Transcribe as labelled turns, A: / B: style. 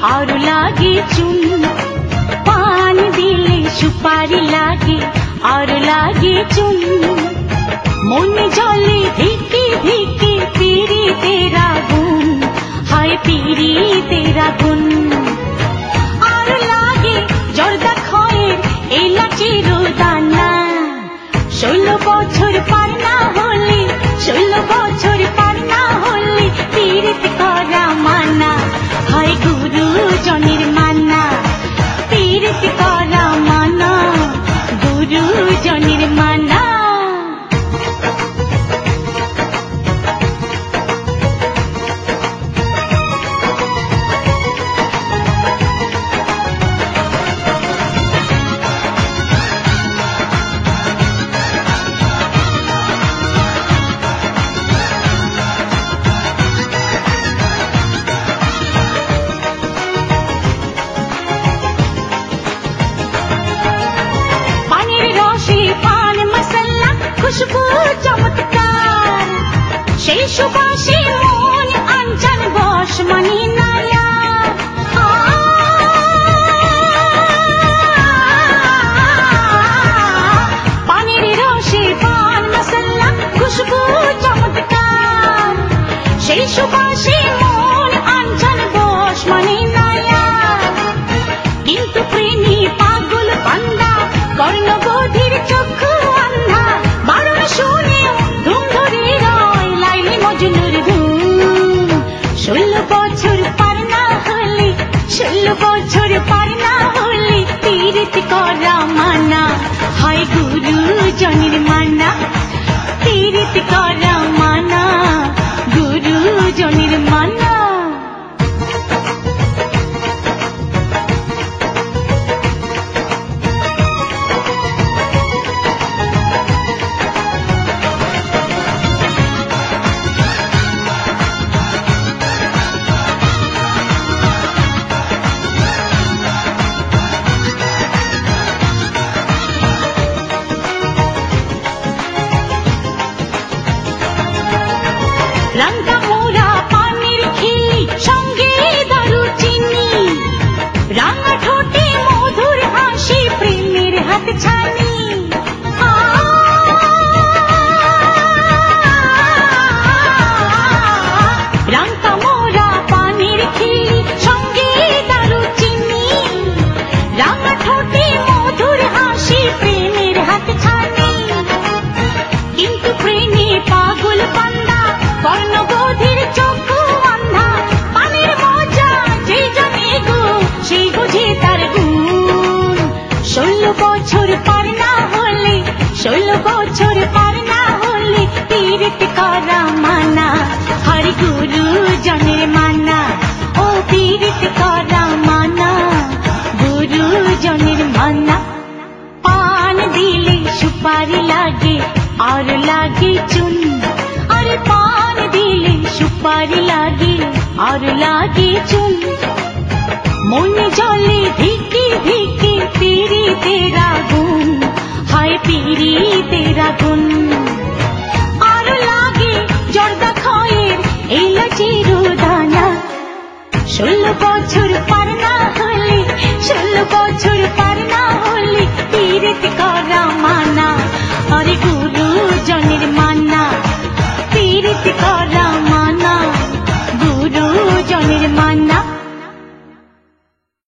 A: और लागे चुन, पान दिले सुपारी लागे और लागे चुन, मन जले धिके धिके पीरी तेरा गुण, हाय पीरी तेरा गुण। और लागे जर्दा खয়ের एलाचेर दाना, 16 বছর পার না হলে 16 বছর পার না হলে পীড়িত করা মানা, হয় গুরুজনের মানা, পীড়িত করা মানা, গুরুজনের মানা। খুশবু চমৎকার, সেই সুবাসে মন আঞ্চল বশ মানি নায়া। পানির রসে পান মশলা, খুশবু চমৎকার, সেই সুবাসে মন আঞ্চল বশ মানি নায়া। কিন্তু প্রেমী পাগল বান্দা, কর্ণবধির চক্ষু আন্ধা, বারণ শুনেও ধুম ধরে রয় লাইলি মজনুর ধুম। 16 বছর পার না হলে 16 বছর পার না হলে পীড়িত করা মানা, হয় গুরুজনের মানা, পীড়িত করা মানা, গুরুজনের মানা। রাঙ্গা মোরা পানির খিলি, সঙ্গে দারুচিনি, রাঙা ঠোঁটে মধুর হাসি, প্রেমের হাত ছানি। রাঙ্গা মোরা পানির খিলি, সঙ্গে দারুচিনি, রাঙা ঠোঁটে মধুর হাসি, প্রেমের হাত ছানি। কিন্তু প্রেমে পাগল বান্দা, কর্ণবধির চক্ষু আন্ধা, পানির মজা যে জানে গো সেই বোঝে তার গুণ। 16 বছর পার না হলে 16 বছর পার না হলে পীড়িত করা মানা, হরি গুরুজনের মানা, ও পীড়িত করা মানা, গুরুজনের মানা। পান দিলে সুপারি লাগে और लागे चुन, अरे पान दिले सुपारी लागे और लागे चुन, मन जले धिके धिके पीरी तेरा गुण, हाय पीरी तेरा गुण।